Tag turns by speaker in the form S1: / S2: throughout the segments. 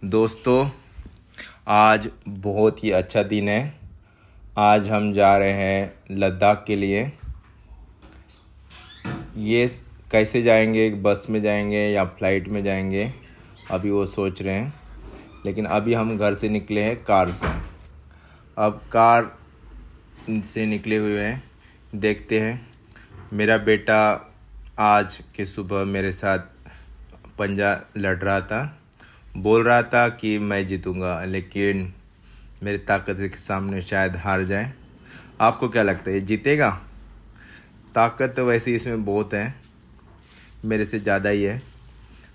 S1: दोस्तों, आज बहुत ही अच्छा दिन है। आज हम जा रहे हैं लद्दाख के लिए। कैसे जाएंगे, बस में जाएंगे या फ्लाइट में जाएंगे, अभी वो सोच रहे हैं। लेकिन अभी हम घर से निकले हैं कार से। अब कार से निकले हुए हैं, देखते हैं। मेरा बेटा आज के सुबह मेरे साथ पंजा लड़ रहा था, बोल रहा था कि मैं जीतूंगा, लेकिन मेरी ताकत के सामने शायद हार जाए। आपको क्या लगता है, ये जीतेगा? ताकत तो वैसे इसमें बहुत है, मेरे से ज़्यादा ही है।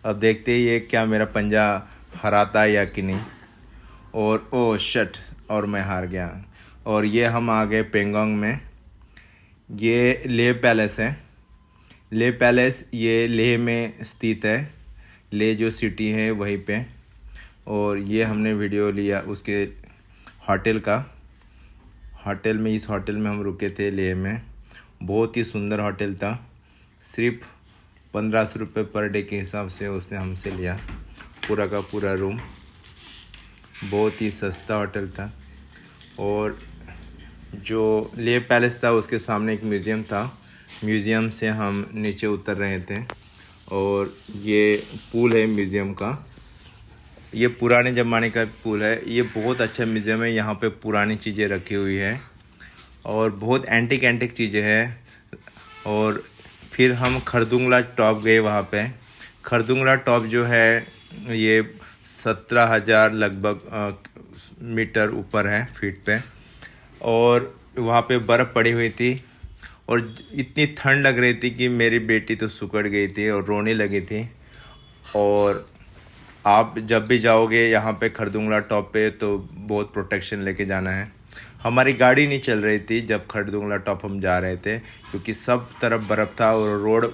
S1: अब देखते ही ये क्या मेरा पंजा हराता है या कि नहीं। और ओ शट, और मैं हार गया। और ये हम आ गए पेंगोंग में। ये लेह पैलेस है। लेह पैलेस ये लेह में स्थित है। लेह जो सिटी है वहीं पे। और ये हमने वीडियो लिया उसके होटल का। इस होटल में हम रुके थे लेह में। बहुत ही सुंदर होटल था। सिर्फ 1500 रुपये पर डे के हिसाब से उसने हमसे लिया पूरा का पूरा रूम। बहुत ही सस्ता होटल था। और जो लेह पैलेस था उसके सामने एक म्यूज़ियम था। म्यूज़ियम से हम नीचे उतर रहे थे। और ये पुल है म्यूज़ियम का। ये पुराने ज़माने का पुल है। ये बहुत अच्छा म्यूज़ियम है। यहाँ पे पुरानी चीज़ें रखी हुई है और बहुत एंटिक चीज़ें हैं। और फिर हम खरदुंगला टॉप गए। वहाँ पे खरदुंगला टॉप जो है ये 17,000 लगभग मीटर ऊपर है, फीट पे। और वहाँ पे बर्फ़ पड़ी हुई थी और इतनी ठंड लग रही थी कि मेरी बेटी तो सुकड़ गई थी और रोने लगी थी। और आप जब भी जाओगे यहाँ पे खरदुंगला टॉप पे तो बहुत प्रोटेक्शन लेके जाना है। हमारी गाड़ी नहीं चल रही थी जब खरदुंगला टॉप हम जा रहे थे, क्योंकि सब तरफ बर्फ़ था और रोड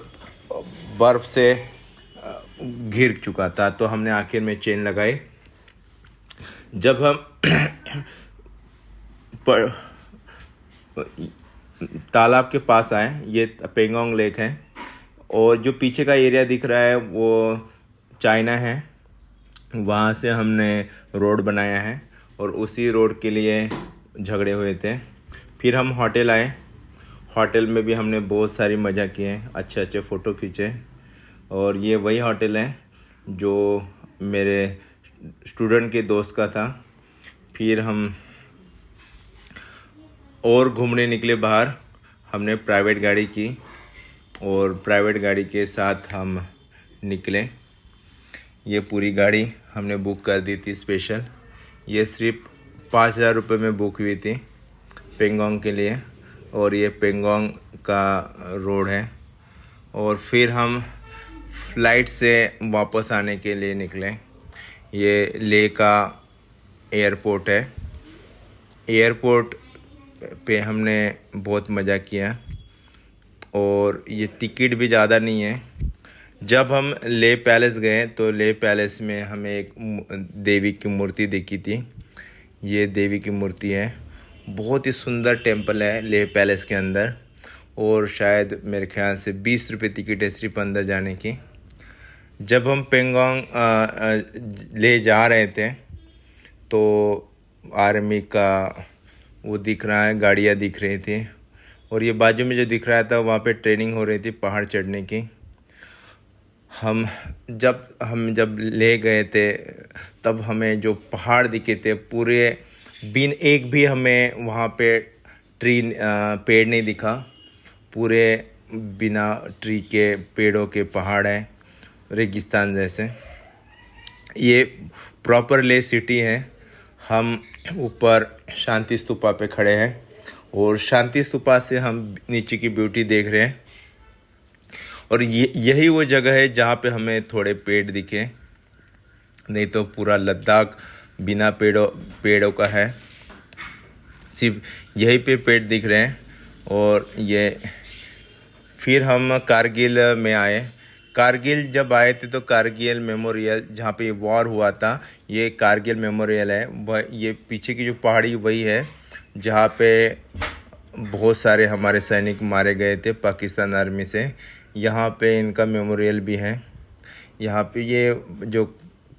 S1: बर्फ़ से घिर चुका था। तो हमने आखिर में चेन लगाई। जब हम तालाब के पास आए, ये पेंगोंग लेक है। और जो पीछे का एरिया दिख रहा है वो चाइना है। वहाँ से हमने रोड बनाया है और उसी रोड के लिए झगड़े हुए थे। फिर हम होटल आए। होटल में भी हमने बहुत सारी मज़ा किए, अच्छे फ़ोटो खींचे। और ये वही होटल है जो मेरे स्टूडेंट के दोस्त का था। फिर हम और घूमने निकले बाहर। हमने प्राइवेट गाड़ी की और प्राइवेट गाड़ी के साथ हम निकले। ये पूरी गाड़ी हमने बुक कर दी थी स्पेशल। ये सिर्फ 5,000 रुपये में बुक हुई थी पेंगोंग के लिए। और ये पेंगोंग का रोड है। और फिर हम फ्लाइट से वापस आने के लिए निकले। ये लेह का एयरपोर्ट है। एयरपोर्ट पे हमने बहुत मज़ा किया। और ये टिकट भी ज़्यादा नहीं है। जब हम लेह पैलेस गए तो लेह पैलेस में हमें एक देवी की मूर्ति दिखी थी। ये देवी की मूर्ति है। बहुत ही सुंदर टेम्पल है लेह पैलेस के अंदर। और शायद मेरे ख्याल से 20 रुपये टिकट है सिर्फ अंदर जाने की। जब हम पेंगोंग ले जा रहे थे तो आर्मी का वो दिख रहा है, गाड़ियाँ दिख रही थी। और ये बाजू में जो दिख रहा था वहाँ पे ट्रेनिंग हो रही थी पहाड़ चढ़ने की। हम जब ले गए थे तब हमें जो पहाड़ दिखे थे पूरे, बिन एक भी हमें वहाँ पे पेड़ नहीं दिखा। पूरे बिना ट्री के पेड़ों के पहाड़ हैं, रेगिस्तान जैसे। ये प्रॉपर ले सिटी है। हम ऊपर शांति स्तूपा पे खड़े हैं और शांति स्तूपा से हम नीचे की ब्यूटी देख रहे हैं। और यही वो जगह है जहाँ पे हमें थोड़े पेड़ दिखे, नहीं तो पूरा लद्दाख बिना पेड़ों का है। सिर्फ यहीं पे पेड़ दिख रहे हैं। और ये फिर हम कारगिल में आए। कारगिल जब आए थे तो कारगिल मेमोरियल, जहाँ पे ये वॉर हुआ था, ये कारगिल मेमोरियल है। वह ये पीछे की जो पहाड़ी वही है जहाँ पे बहुत सारे हमारे सैनिक मारे गए थे पाकिस्तान आर्मी से। यहाँ पे इनका मेमोरियल भी है। यहाँ पे ये जो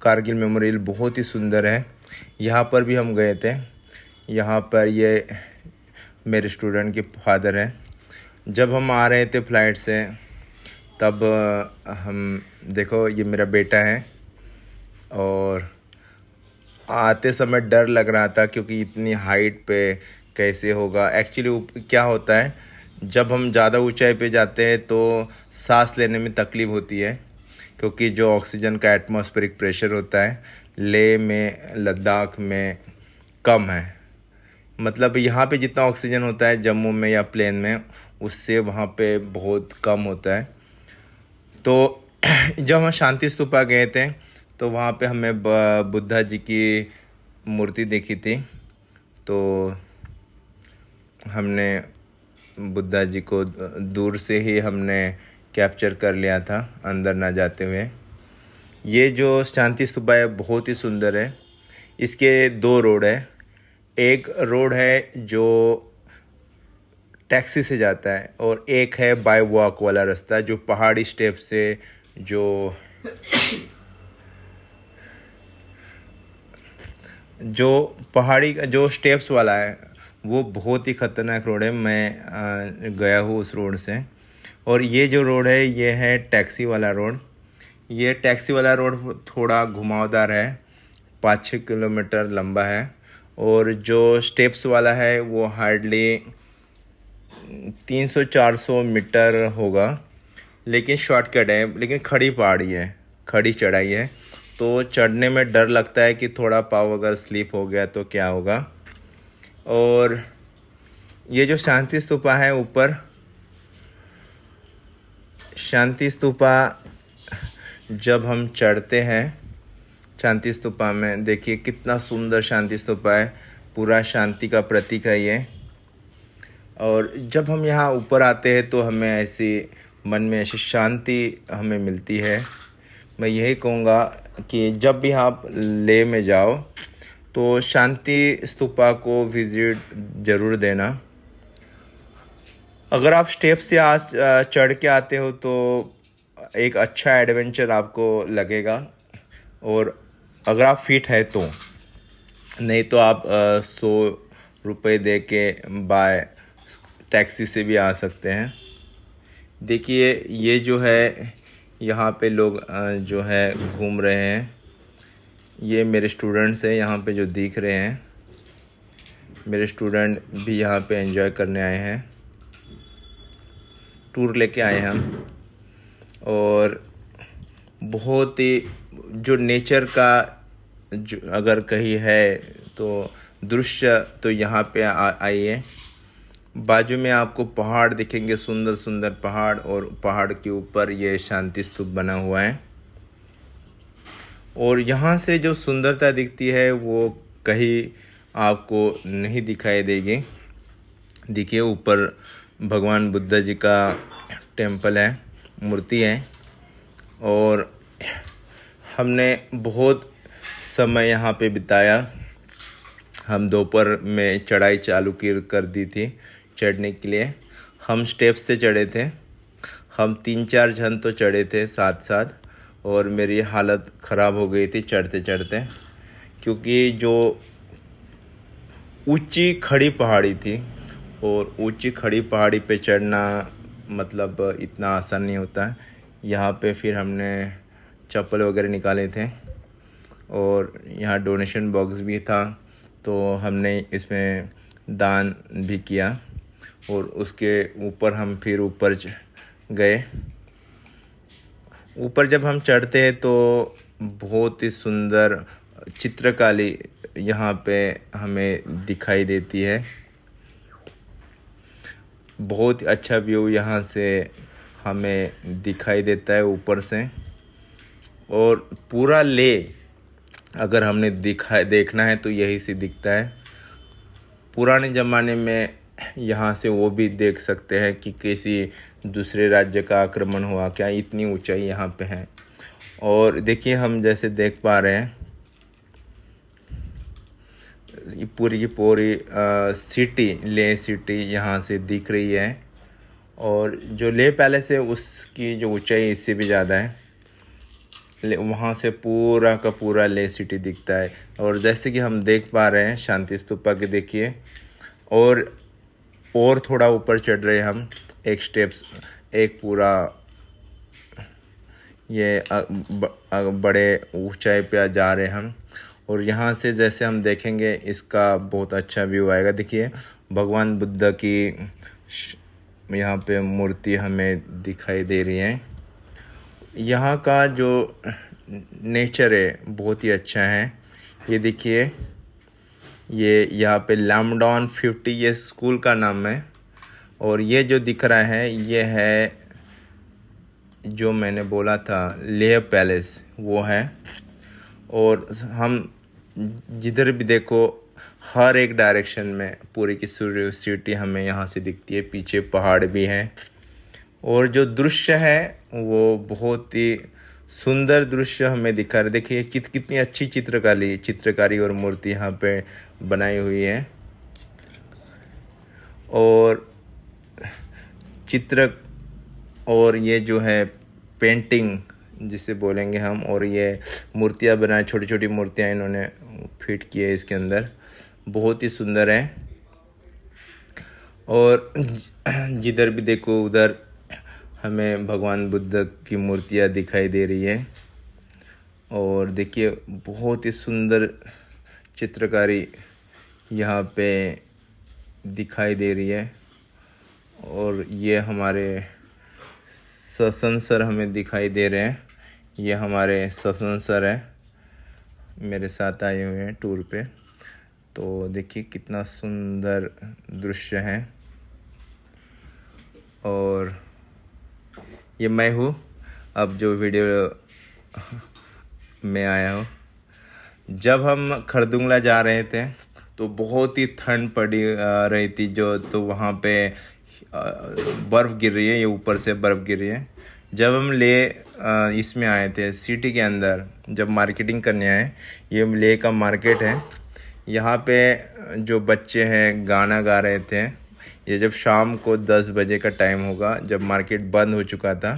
S1: कारगिल मेमोरियल बहुत ही सुंदर है। यहाँ पर भी हम गए थे। यहाँ पर ये मेरे स्टूडेंट के फादर हैं। जब हम आ रहे थे फ़्लाइट से तब हम देखो ये मेरा बेटा है, और आते समय डर लग रहा था क्योंकि इतनी हाइट पे कैसे होगा। एक्चुअली क्या होता है, जब हम ज़्यादा ऊंचाई पे जाते हैं तो सांस लेने में तकलीफ़ होती है, क्योंकि जो ऑक्सीजन का एटमॉस्फेरिक प्रेशर होता है लेह में, लद्दाख में कम है। मतलब यहाँ पे जितना ऑक्सीजन होता है जम्मू में या प्लेन में, उससे वहाँ पे बहुत कम होता है। तो जब हम शांति स्तूपा गए थे तो वहाँ पे हमें बुद्धा जी की मूर्ति देखी थी, तो हमने बुद्धा जी को दूर से ही हमने कैप्चर कर लिया था, अंदर ना जाते हुए। ये जो शांति स्तूपा है बहुत ही सुंदर है। इसके दो रोड है। एक रोड है जो टैक्सी से जाता है, और एक है बाय वॉक वाला रास्ता जो पहाड़ी स्टेप से जो पहाड़ी का जो स्टेप्स वाला है वो बहुत ही ख़तरनाक रोड है। मैं गया हूँ उस रोड से। और ये जो रोड है ये है टैक्सी वाला रोड। ये टैक्सी वाला रोड थोड़ा घुमावदार है, 5-6 किलोमीटर लंबा है। और जो स्टेप्स वाला है वो हार्डली 300-400 मीटर होगा, लेकिन शॉर्टकट है। लेकिन खड़ी पहाड़ी है, खड़ी चढ़ाई है, तो चढ़ने में डर लगता है कि थोड़ा पाँव अगर स्लिप हो गया तो क्या होगा। और ये जो शांति स्तूपा है ऊपर, शांति स्तूपा जब हम चढ़ते हैं शांति स्तूपा में, देखिए कितना सुंदर शांति स्तूपा है, पूरा शांति का प्रतीक है ये। और जब हम यहाँ ऊपर आते हैं तो हमें ऐसी मन में ऐसी शांति हमें मिलती है। मैं यही कहूँगा कि जब भी आप लेह में जाओ तो शांति स्तूपा को विज़िट ज़रूर देना। अगर आप स्टेप से आज चढ़ के आते हो तो एक अच्छा एडवेंचर आपको लगेगा, और अगर आप फिट है तो, नहीं तो आप 100 रुपये दे के बाय टैक्सी से भी आ सकते हैं। देखिए ये जो है यहाँ पे लोग जो है घूम रहे हैं, ये मेरे स्टूडेंट्स हैं यहाँ पे जो दिख रहे हैं। मेरे स्टूडेंट भी यहाँ पे एंजॉय करने आए हैं, टूर लेके आए हैं हम। और बहुत ही जो नेचर का जो अगर कहीं है तो दृश्य तो यहाँ पे आइए। बाजू में आपको पहाड़ दिखेंगे, सुंदर सुंदर पहाड़, और पहाड़ के ऊपर ये शांति स्तूप बना हुआ है। और यहाँ से जो सुंदरता दिखती है वो कहीं आपको नहीं दिखाई देगी। देखिए ऊपर भगवान बुद्ध जी का टेम्पल है, मूर्ति है। और हमने बहुत समय यहाँ पे बिताया। हम दोपहर में चढ़ाई चालू कर दी थी चढ़ने के लिए। हम स्टेप से चढ़े थे, हम 3-4 जन तो चढ़े थे साथ साथ, और मेरी हालत ख़राब हो गई थी चढ़ते चढ़ते, क्योंकि जो ऊंची खड़ी पहाड़ी थी, और ऊंची खड़ी पहाड़ी पे चढ़ना मतलब इतना आसान नहीं होता है। यहाँ पे फिर हमने चप्पल वगैरह निकाले थे, और यहाँ डोनेशन बॉक्स भी था, तो हमने इसमें दान भी किया। और उसके ऊपर हम फिर ऊपर गए। ऊपर जब हम चढ़ते हैं तो बहुत ही सुंदर चित्रकारी यहाँ पे हमें दिखाई देती है। बहुत अच्छा व्यू यहाँ से हमें दिखाई देता है ऊपर से। और पूरा लेह अगर हमने देखना है तो यही से दिखता है। पुराने ज़माने में यहाँ से वो भी देख सकते हैं कि किसी दूसरे राज्य का आक्रमण हुआ क्या, इतनी ऊंचाई यहाँ पे है। और देखिए हम जैसे देख पा रहे हैं ये पूरी सिटी, लेह सिटी यहाँ से दिख रही है। और जो लेह पैलेस है उसकी जो ऊंचाई इससे भी ज़्यादा है। वहाँ से पूरा का पूरा ले सिटी दिखता है। और जैसे कि हम देख पा रहे हैं शांति स्तूपा के, देखिए, और थोड़ा ऊपर चढ़ रहे हैं हम, एक स्टेप्स, एक पूरा ये बड़े ऊंचाई पे जा रहे हैं हम। और यहाँ से जैसे हम देखेंगे इसका बहुत अच्छा व्यू आएगा। देखिए भगवान बुद्ध की यहाँ पे मूर्ति हमें दिखाई दे रही है। यहाँ का जो नेचर है बहुत ही अच्छा है। ये देखिए, ये यहाँ पे लैमडॉन 50 ये स्कूल का नाम है। और ये जो दिख रहा है ये है जो मैंने बोला था लेह पैलेस, वो है। और हम जिधर भी देखो हर एक डायरेक्शन में पूरी की सिटी हमें यहाँ से दिखती है। पीछे पहाड़ भी हैं और जो दृश्य है वो बहुत ही सुंदर दृश्य हमें दिखा रहा है। देखिए कितनी अच्छी चित्रकारी और मूर्ति यहाँ पे बनाई हुई है। और चित्र और ये जो है पेंटिंग जिसे बोलेंगे हम, और ये मूर्तियाँ बनाए, छोटी छोटी मूर्तियाँ इन्होंने फिट की है इसके अंदर, बहुत ही सुंदर है। और जिधर भी देखो उधर हमें भगवान बुद्ध की मूर्तियाँ दिखाई दे रही है। और देखिए बहुत ही सुंदर चित्रकारी यहाँ पे दिखाई दे रही है। और ये हमारे ससन सर हमें दिखाई दे रहे हैं। ये हमारे ससन सर है, मेरे साथ आए हुए हैं टूर पे। तो देखिए कितना सुंदर दृश्य है। और ये मैं हूँ अब जो वीडियो में आया हूँ। जब हम खरदुंगला जा रहे थे तो बहुत ही ठंड पड़ी रही थी, तो वहाँ पे बर्फ़ गिर रही है, ये ऊपर से बर्फ़ गिर रही है। जब हम इसमें आए थे सिटी के अंदर, जब मार्केटिंग करने आए, ये ले का मार्केट है। यहाँ पे जो बच्चे हैं गाना गा रहे थे। ये जब शाम को 10 बजे का टाइम होगा, जब मार्केट बंद हो चुका था,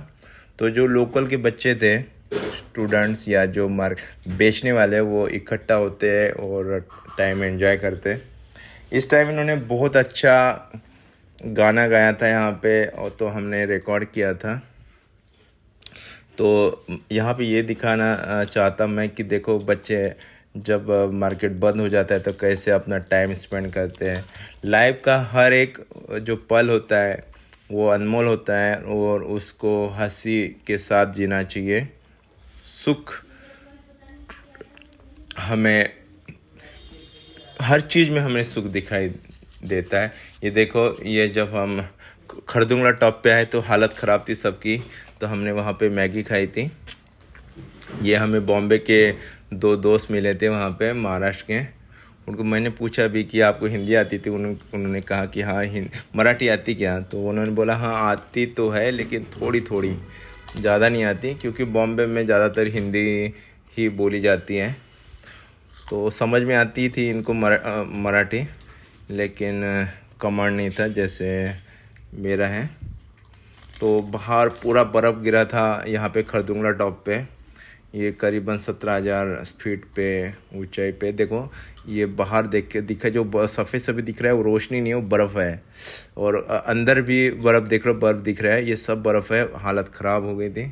S1: तो जो लोकल के बच्चे थे, स्टूडेंट्स या जो बेचने वाले, वो इकट्ठा होते हैं और टाइम एंजॉय करते। इस टाइम इन्होंने बहुत अच्छा गाना गाया था यहाँ पे, और तो हमने रिकॉर्ड किया था। तो यहाँ पे ये दिखाना चाहता मैं कि देखो बच्चे जब मार्केट बंद हो जाता है तो कैसे अपना टाइम स्पेंड करते हैं। लाइफ का हर एक जो पल होता है वो अनमोल होता है और उसको हंसी के साथ जीना चाहिए। सुख हमें हर चीज़ में हमें सुख दिखाई देता है। ये देखो, ये जब हम खरदुंगला टॉप पे आए तो हालत ख़राब थी सबकी, तो हमने वहाँ पे मैगी खाई थी। ये हमें बॉम्बे के 2 दोस्त मिले थे वहाँ पे, महाराष्ट्र के। उनको मैंने पूछा भी कि आपको हिंदी आती थी? उन्होंने कहा कि हाँ मराठी आती क्या? तो उन्होंने बोला हाँ आती तो है लेकिन थोड़ी थोड़ी, ज़्यादा नहीं आती, क्योंकि बॉम्बे में ज़्यादातर हिंदी ही बोली जाती है। तो समझ में आती थी इनको मराठी, लेकिन कमांड नहीं था जैसे मेरा है। तो बाहर पूरा बर्फ़ गिरा था यहाँ पे खरदुंगला टॉप पे। ये करीबन 17,000 फीट पे ऊंचाई पे। देखो ये बाहर देख के दिखा, जो सफ़ेद दिख रहा है वो रोशनी नहीं है, वो बर्फ़ है। और अंदर भी बर्फ़ देख रहे हो, बर्फ़ दिख रहा है, ये सब बर्फ़ है। हालत ख़राब हो गई थी।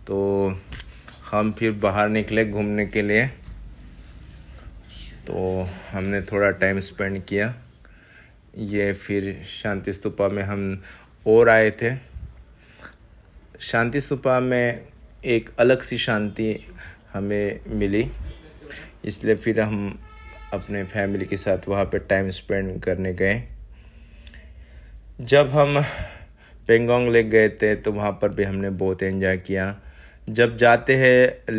S1: तो हम फिर बाहर निकले घूमने के लिए। तो हमने थोड़ा टाइम स्पेंड किया। ये फिर शांति स्तूपा में हम और आए थे। शांति स्तूपा में एक अलग सी शांति हमें मिली, इसलिए फिर हम अपने फैमिली के साथ वहाँ पे टाइम स्पेंड करने गए। जब हम पेंगोंग लेक गए थे तो वहाँ पर भी हमने बहुत एंजॉय किया। जब जाते हैं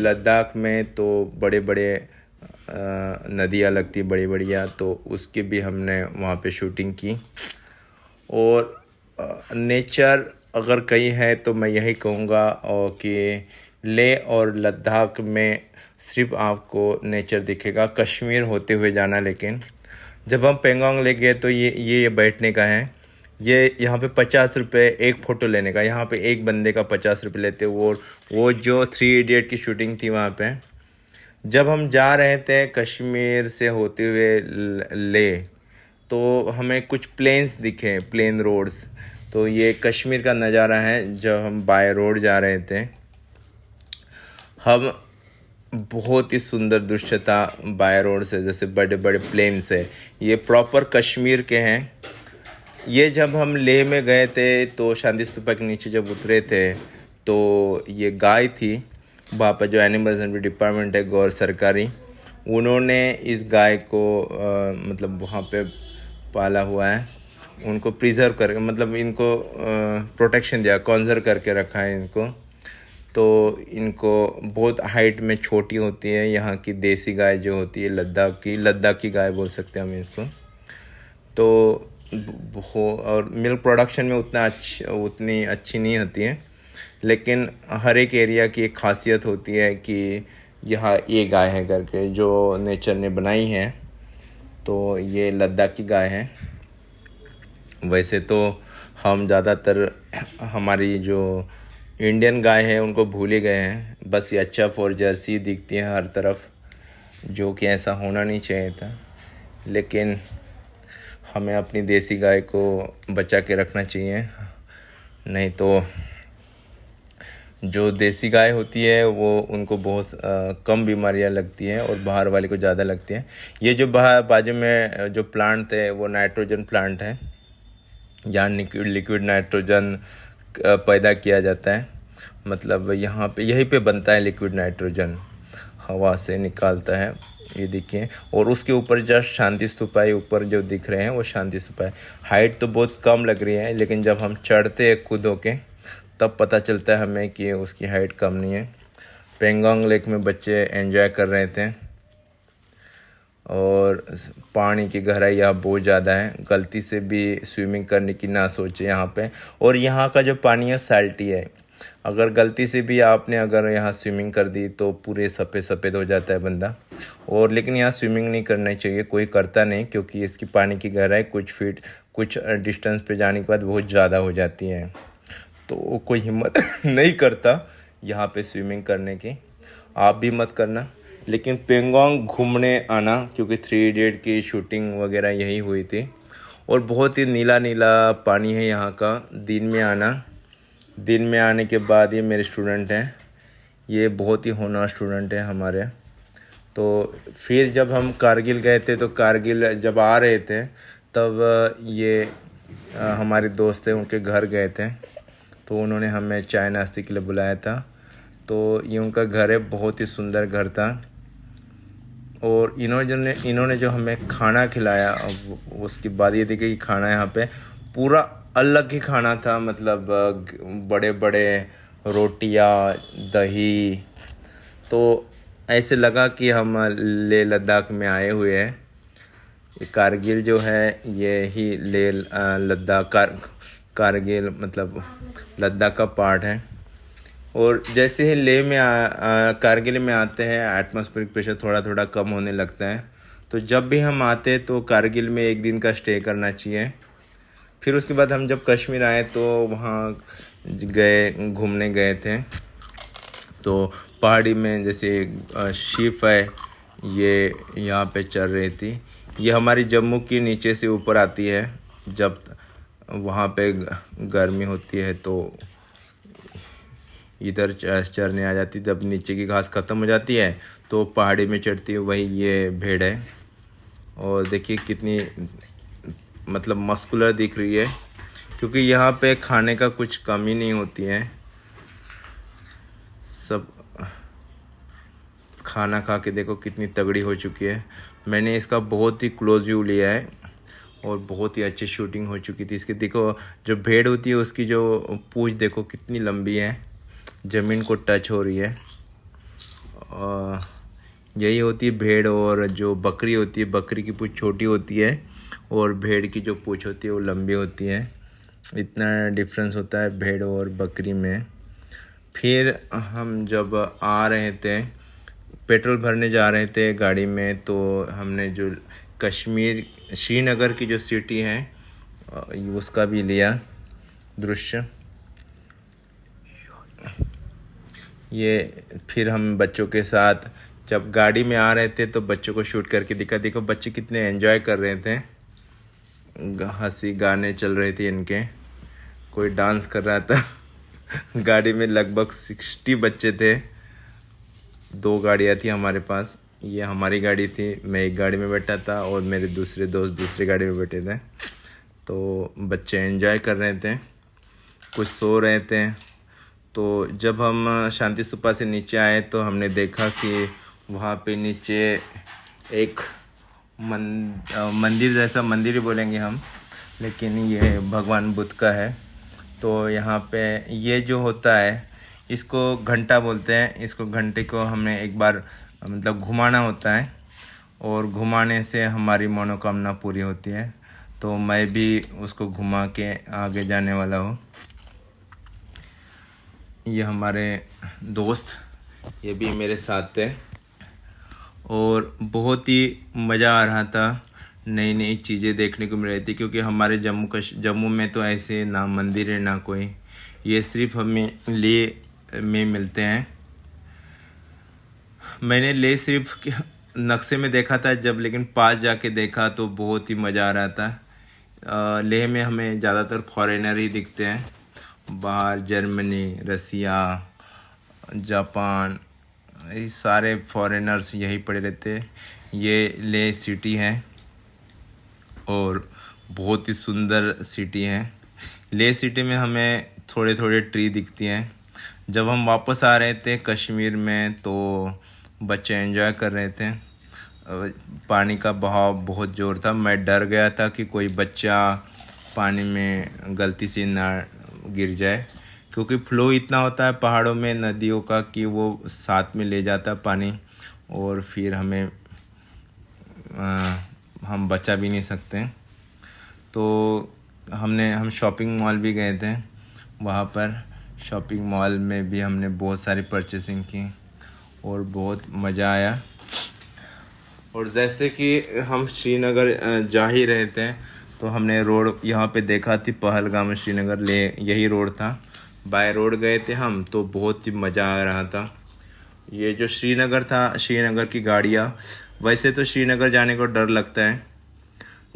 S1: लद्दाख में तो बड़े बड़े नदियाँ लगती बड़ी बढ़िया, तो उसकी भी हमने वहाँ पे शूटिंग की। और नेचर अगर कहीं है तो मैं यही कहूँगा और कि लेह और लद्दाख में सिर्फ आपको नेचर दिखेगा, कश्मीर होते हुए जाना। लेकिन जब हम पेंगोंग लेक गए तो ये बैठने का है, ये यहाँ पे 50 रुपये एक फ़ोटो लेने का, यहाँ पे एक बंदे का 50 रुपये लेते। वो जो 3 इडियट की शूटिंग थी वहाँ पे, जब हम जा रहे थे कश्मीर से होते हुए ले, तो हमें कुछ प्लेन्स दिखे, प्लेन रोड्स। तो ये कश्मीर का नज़ारा है जब हम बाय रोड जा रहे थे। हम बहुत ही सुंदर दृश्य था बाय रोड से, जैसे बड़े बड़े प्लेन्स है, ये प्रॉपर कश्मीर के हैं। ये जब हम लेह में गए थे तो शांति स्तूपा के नीचे जब उतरे थे तो ये गाय थी, वहाँ पर जो एनिमल हस्बेंड्री डिपार्टमेंट है गौर सरकारी, उन्होंने इस गाय को मतलब वहाँ पे पाला हुआ है, उनको प्रिजर्व करके, मतलब इनको प्रोटेक्शन दिया, कॉन्जर्व करके रखा है इनको। तो इनको बहुत हाइट में छोटी होती है, यहाँ की देसी गाय जो होती है लद्दाख की गाय बोल सकते हैं हम इसको। तो और मिल्क प्रोडक्शन में उतनी अच्छी नहीं होती है, लेकिन हर एक एरिया की एक खासियत होती है कि यहाँ ये गाय है करके जो नेचर ने बनाई है। तो ये लद्दाख की गाय है। वैसे तो हम ज़्यादातर हमारी जो इंडियन गाय है उनको भूल ही गए हैं, बस ये अच्छा फॉर जर्सी दिखती है हर तरफ, जो कि ऐसा होना नहीं चाहिए था। लेकिन हमें अपनी देसी गाय को बचा के रखना चाहिए, नहीं तो जो देसी गाय होती है वो उनको बहुत कम बीमारियां लगती हैं और बाहर वाले को ज़्यादा लगती हैं। ये जो बाजू में जो प्लांट है वो नाइट्रोजन प्लांट है, यहाँ लिक्विड नाइट्रोजन पैदा किया जाता है, मतलब यहाँ पे यहीं पे बनता है लिक्विड नाइट्रोजन, हवा से निकालता है। ये देखिए, और उसके ऊपर जस्ट शांति स्तूपा है, ऊपर जो दिख रहे हैं वो शांति स्तूपा है। हाइट तो बहुत कम लग रही है, लेकिन जब हम चढ़ते हैं खुद होके तब पता चलता है हमें कि उसकी हाइट कम नहीं है। पेंगोंग लेक में बच्चे एंजॉय कर रहे थे और पानी की गहराई यहाँ बहुत ज़्यादा है, गलती से भी स्विमिंग करने की ना सोचे यहाँ पे। और यहाँ का जो पानी है साल्टी है, अगर गलती से भी आपने अगर यहाँ स्विमिंग कर दी तो पूरे सफ़ेद सफ़ेद हो जाता है बंदा। और लेकिन यहाँ स्विमिंग नहीं करना चाहिए, कोई करता नहीं, क्योंकि इसकी पानी की गहराई कुछ डिस्टेंस पे जाने के बाद बहुत ज़्यादा हो जाती है, तो कोई हिम्मत नहीं करता यहाँ पे स्विमिंग करने की। आप भी मत करना। लेकिन पेंगोंग घूमने आना, क्योंकि 3 इडियट की शूटिंग वगैरह यही हुई थी, और बहुत ही नीला नीला पानी है यहाँ का। दिन में आने के बाद, ये मेरे स्टूडेंट हैं, ये बहुत ही होनहार स्टूडेंट हैं हमारे। तो फिर जब हम कारगिल गए थे, तो कारगिल जब आ रहे थे तब ये हमारे दोस्त थे, उनके घर गए थे, तो उन्होंने हमें चाय नाश्ते के लिए बुलाया था। तो ये उनका घर है, बहुत ही सुंदर घर था। और इन्होंने जो हमें खाना खिलाया, उसके बाद ये देखिए कि खाना यहाँ पे पूरा अलग ही खाना था, मतलब बड़े बड़े रोटियाँ, दही, तो ऐसे लगा कि हम लेह लद्दाख में आए हुए हैं। कारगिल जो है ये ही लेह लद्दाख कारगिल मतलब लद्दाख का पार्ट है। और जैसे ही लेह में कारगिल में आते हैं, एटमॉस्फेरिक प्रेशर थोड़ा थोड़ा कम होने लगता है। तो जब भी हम आते तो कारगिल में एक दिन का स्टे करना चाहिए। फिर उसके बाद हम जब कश्मीर आए तो वहाँ घूमने गए थे। तो पहाड़ी में जैसे शीप है, ये यहाँ पे चल रही थी। ये हमारी जम्मू की नीचे से ऊपर आती है, जब वहाँ पे गर्मी होती है तो इधर चरने आ जाती, जब नीचे की घास ख़त्म हो जाती है तो पहाड़ी में चढ़ती है। वही ये भेड़ है, और देखिए कितनी मतलब मस्कुलर दिख रही है, क्योंकि यहाँ पे खाने का कुछ कमी नहीं होती है, सब खाना खा के देखो कितनी तगड़ी हो चुकी है। मैंने इसका बहुत ही क्लोज व्यू लिया है और बहुत ही अच्छी शूटिंग हो चुकी थी इसकी। देखो जो भेड़ होती है उसकी जो पूंछ देखो कितनी लंबी है, ज़मीन को टच हो रही है। यही होती है भेड़। और जो बकरी होती है, बकरी की पूंछ छोटी होती है और भेड़ की जो पूंछ होती है वो लंबी होती है। इतना डिफरेंस होता है भेड़ और बकरी में। फिर हम जब आ रहे थे, पेट्रोल भरने जा रहे थे गाड़ी में, तो हमने जो कश्मीर श्रीनगर की जो सिटी है उसका भी लिया दृश्य। ये फिर हम बच्चों के साथ जब गाड़ी में आ रहे थे तो बच्चों को शूट करके दिखा। देखो बच्चे कितने एंजॉय कर रहे थे, हंसी गाने चल रहे थे इनके, कोई डांस कर रहा था। गाड़ी में लगभग 60 बच्चे थे। 2 गाड़ियाँ थी हमारे पास, ये हमारी गाड़ी थी, मैं एक गाड़ी में बैठा था और मेरे दूसरे दोस्त दूसरी गाड़ी में बैठे थे। तो बच्चे एंजॉय कर रहे थे, कुछ सो रहे थे। तो जब हम शांति स्तूपा से नीचे आए तो हमने देखा कि वहाँ पे नीचे एक मंदिर जैसा, मंदिर ही बोलेंगे हम, लेकिन ये भगवान बुद्ध का है। तो यहाँ पे ये जो होता है इसको घंटा बोलते हैं। इसको घंटे को हमें एक बार मतलब घुमाना होता है और घुमाने से हमारी मनोकामना पूरी होती है। तो मैं भी उसको घुमा के आगे जाने वाला हूँ। ये हमारे दोस्त, ये भी मेरे साथ थे और बहुत ही मज़ा आ रहा था। नई नई चीज़ें देखने को मिल रही थी, क्योंकि हमारे जम्मू में तो ऐसे ना मंदिर है ना कोई, ये सिर्फ हमें लेह में मिलते हैं। मैंने लेह सिर्फ नक्शे में देखा था जब, लेकिन पास जाके देखा तो बहुत ही मज़ा आ रहा था। लेह में हमें ज़्यादातर फॉरेनर ही दिखते हैं, बाहर जर्मनी, रसिया, जापान, ये सारे फॉरेनर्स यही पड़े रहते। ये लेह सिटी है और बहुत ही सुंदर सिटी है। लेह सिटी में हमें थोड़े थोड़े ट्री दिखती हैं। जब हम वापस आ रहे थे कश्मीर में तो बच्चे एंजॉय कर रहे थे। पानी का बहाव बहुत ज़ोर था, मैं डर गया था कि कोई बच्चा पानी में गलती से ना गिर जाए, क्योंकि फ्लो इतना होता है पहाड़ों में नदियों का कि वो साथ में ले जाता पानी और फिर हमें हम बचा भी नहीं सकते। तो हम शॉपिंग मॉल भी गए थे। वहाँ पर शॉपिंग मॉल में भी हमने बहुत सारी परचेसिंग की और बहुत मज़ा आया। और जैसे कि हम श्रीनगर जा ही रहे थे तो हमने रोड यहाँ पे देखा थी, पहलगाम श्रीनगर ले यही रोड था। बाय रोड गए थे हम तो बहुत ही मज़ा आ रहा था। ये जो श्रीनगर था, श्रीनगर की गाड़ियाँ, वैसे तो श्रीनगर जाने को डर लगता है।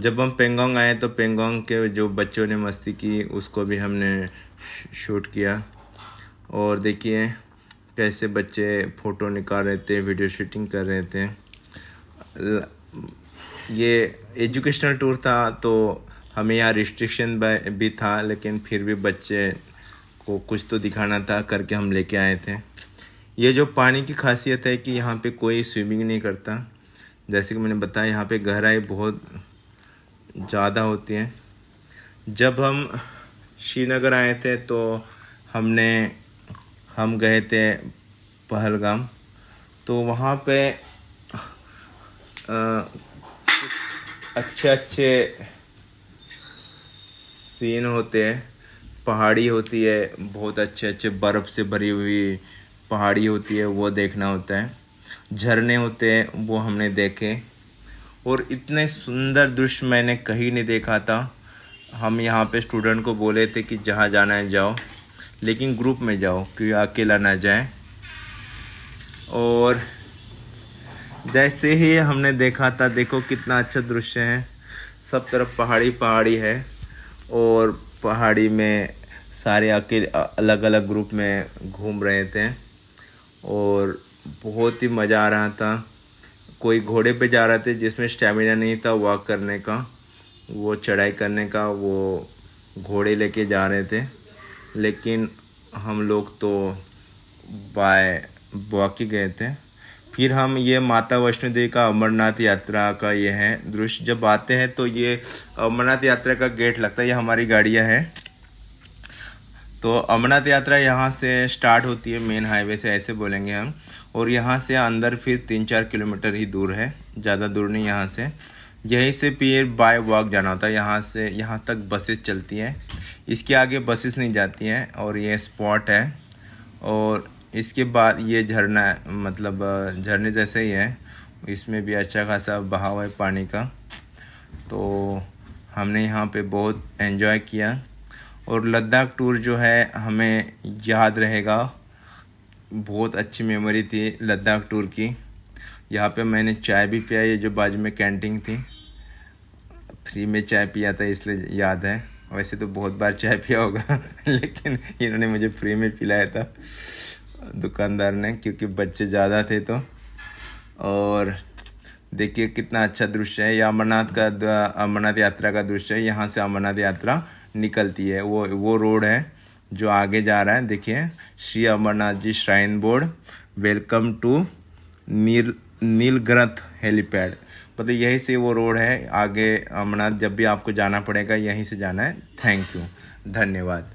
S1: जब हम पेंगोंग आए तो पेंगोंग के जो बच्चों ने मस्ती की उसको भी हमने शूट किया। और देखिए कैसे बच्चे फ़ोटो निकाल रहे थे, वीडियो शूटिंग कर रहे थे। ये एजुकेशनल टूर था तो हमें यहाँ रिस्ट्रिक्शन भी था, लेकिन फिर भी बच्चे को कुछ तो दिखाना था करके हम लेके आए थे। ये जो पानी की खासियत है कि यहाँ पे कोई स्विमिंग नहीं करता। जैसे कि मैंने बताया यहाँ पे गहराई बहुत ज़्यादा होती है। जब हम श्रीनगर आए थे तो हम गए थे पहलगाम, तो वहाँ पे अच्छे सीन होते हैं। पहाड़ी होती है, बहुत अच्छे बर्फ़ से भरी हुई पहाड़ी होती है, वो देखना होता है। झरने होते हैं, वो हमने देखे। और इतने सुंदर दृश्य मैंने कहीं नहीं देखा था। हम यहाँ पे स्टूडेंट को बोले थे कि जहाँ जाना है जाओ, लेकिन ग्रुप में जाओ क्योंकि अकेला ना जाए। और जैसे ही हमने देखा था, देखो कितना अच्छा दृश्य है, सब तरफ पहाड़ी है और पहाड़ी में सारे अकेले अलग अलग ग्रुप में घूम रहे थे और बहुत ही मज़ा आ रहा था। कोई घोड़े पे जा रहे थे जिसमें स्टैमिना नहीं था वॉक करने का, वो चढ़ाई करने का, वो घोड़े लेके जा रहे थे। लेकिन हम लोग तो बाय वॉक ही गए थे। फिर हम ये माता वैष्णो देवी का अमरनाथ यात्रा का ये है दृश्य। जब आते हैं तो ये अमरनाथ यात्रा का गेट लगता है, ये हमारी गाड़ियाँ हैं। तो अमरनाथ यात्रा यहाँ से स्टार्ट होती है, मेन हाईवे से ऐसे बोलेंगे हम, और यहाँ से अंदर फिर 3-4 किलोमीटर ही दूर है, ज़्यादा दूर नहीं यहाँ से। यहीं से फिर बाय वॉक जाना होता है। यहाँ से यहाँ तक बसेस चलती हैं, इसके आगे बसेस नहीं जाती हैं। और ये स्पॉट है और इसके बाद ये झरना मतलब झरने जैसे ही है, इसमें भी अच्छा खासा बहाव है पानी का। तो हमने यहाँ पे बहुत एंजॉय किया। और लद्दाख टूर जो है हमें याद रहेगा, बहुत अच्छी मेमोरी थी लद्दाख टूर की। यहाँ पे मैंने चाय भी पिया, ये जो बाजू में कैंटीन थी, फ्री में चाय पिया था इसलिए याद है। वैसे तो बहुत बार चाय पिया होगा लेकिन इन्होंने मुझे फ्री में पिलाया था दुकानदार ने, क्योंकि बच्चे ज़्यादा थे तो। और देखिए कितना अच्छा दृश्य है, ये अमरनाथ यात्रा का दृश्य है। यहाँ से अमरनाथ यात्रा निकलती है, वो रोड है जो आगे जा रहा है। देखिए, Shri Amarnath ji shrine board, welcome to Neelgrath helipad, मतलब यहीं से वो रोड है आगे अमरनाथ। जब भी आपको जाना पड़ेगा यहीं से जाना है। थैंक यू, धन्यवाद।